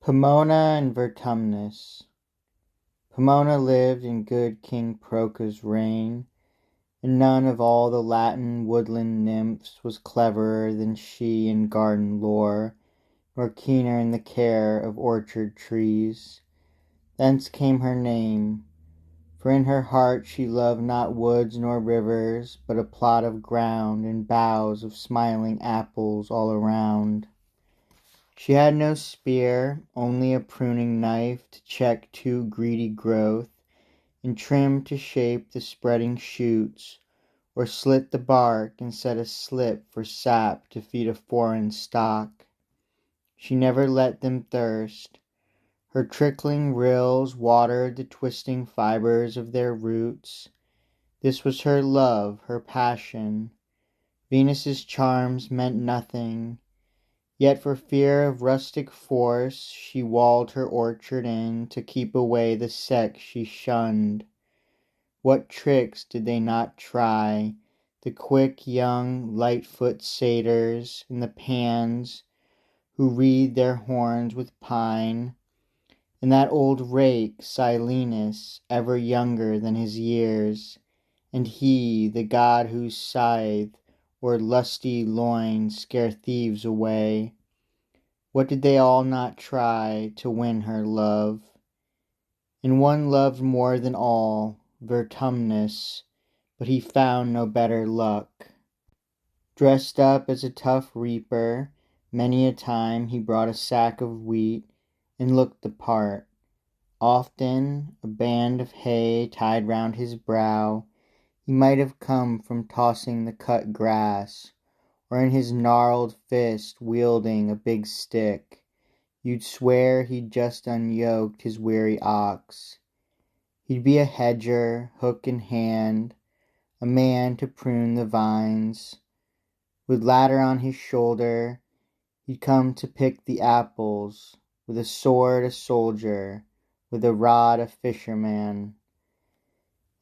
Pomona and Vertumnus. Pomona lived in good King Proca's reign, and none of all the Latin woodland nymphs was cleverer than she in garden lore, nor keener in the care of orchard trees. Thence came her name, for in her heart she loved not woods nor rivers, but a plot of ground and boughs of smiling apples all around. She had no spear, only a pruning knife to check too greedy growth, and trim to shape the spreading shoots, or slit the bark and set a slip for sap to feed a foreign stock. She never let them thirst. Her trickling rills watered the twisting fibers of their roots. This was her love, her passion. Venus's charms meant nothing. Yet for fear of rustic force she walled her orchard in to keep away the sex she shunned. What tricks did they not try, the quick young light-foot satyrs in the pans who wreathed their horns with pine, and that old rake Silenus, ever younger than his years, and he, the god whose scythe or lusty loin scare thieves away. What did they all not try to win her love? And one loved more than all, Vertumnus, but he found no better luck. Dressed up as a tough reaper, many a time he brought a sack of wheat, and looked the part. Often, a band of hay tied round his brow, he might have come from tossing the cut grass, or in his gnarled fist wielding a big stick. You'd swear he'd just unyoked his weary ox. He'd be a hedger, hook in hand, a man to prune the vines. With ladder on his shoulder, he'd come to pick the apples, with a sword a soldier, with a rod a fisherman.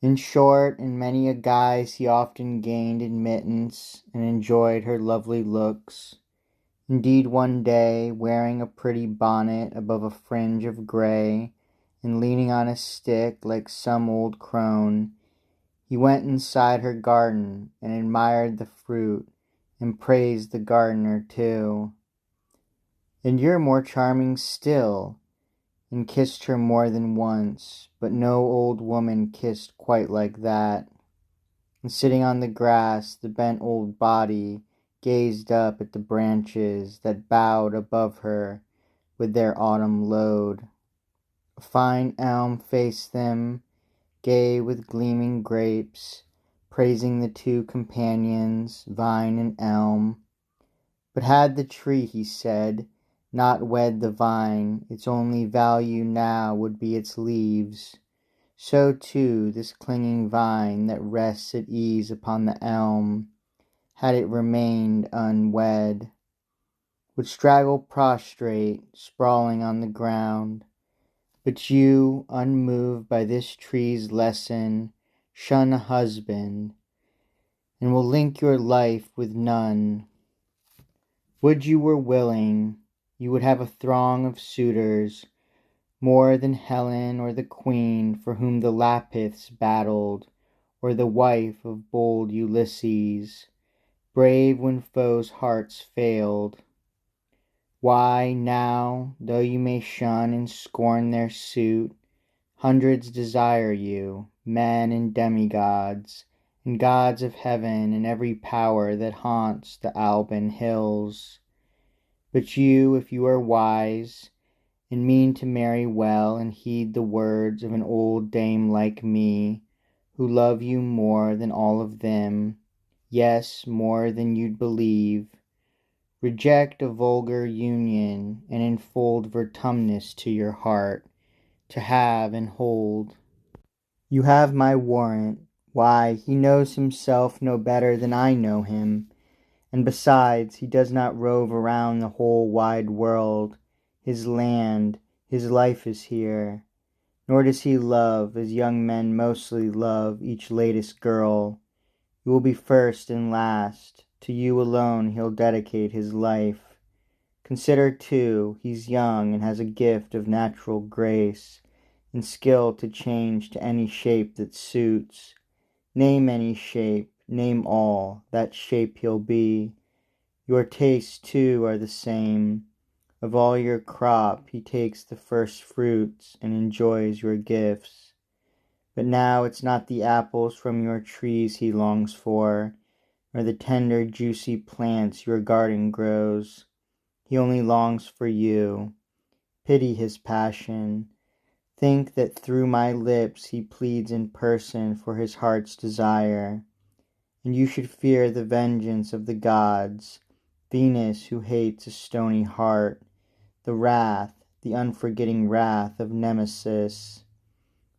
In short, in many a guise he often gained admittance, and enjoyed her lovely looks. Indeed, one day, wearing a pretty bonnet above a fringe of grey, and leaning on a stick like some old crone, he went inside her garden, and admired the fruit, and praised the gardener too. "And you're more charming still," and kissed her more than once, but no old woman kissed quite like that. And sitting on the grass, the bent old body gazed up at the branches that bowed above her with their autumn load. A fine elm faced them, gay with gleaming grapes, praising the two companions, vine and elm. But had the tree, he said, not wed the vine, its only value now would be its leaves. So too this clinging vine that rests at ease upon the elm, had it remained unwed, would straggle prostrate, sprawling on the ground. But you, unmoved by this tree's lesson, shun a husband, and will link your life with none. Would you were willing, you would have a throng of suitors, more than Helen or the queen for whom the Lapiths battled, or the wife of bold Ulysses, brave when foes' hearts failed. Why, now, though you may shun and scorn their suit, hundreds desire you, men and demigods, and gods of heaven and every power that haunts the Alban hills. But you, if you are wise, and mean to marry well, and heed the words of an old dame like me, who love you more than all of them, yes, more than you'd believe, reject a vulgar union, and enfold Vertumnus to your heart, to have and hold. You have my warrant. Why, he knows himself no better than I know him, and besides, he does not rove around the whole wide world. His land, his life is here. Nor does he love, as young men mostly love, each latest girl. You will be first and last. To you alone he'll dedicate his life. Consider, too, he's young and has a gift of natural grace, and skill to change to any shape that suits. Name any shape, name all, that shape he'll be. Your tastes, too, are the same. Of all your crop he takes the first fruits and enjoys your gifts. But now it's not the apples from your trees he longs for, nor the tender juicy plants your garden grows. He only longs for you. Pity his passion. Think that through my lips he pleads in person for his heart's desire. And you should fear the vengeance of the gods, Venus who hates a stony heart, the wrath, the unforgetting wrath of Nemesis.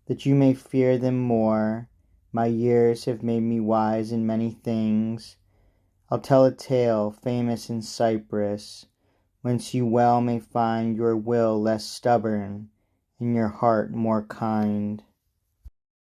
That you may fear them more, my years have made me wise in many things. I'll tell a tale famous in Cyprus, whence you well may find your will less stubborn and your heart more kind.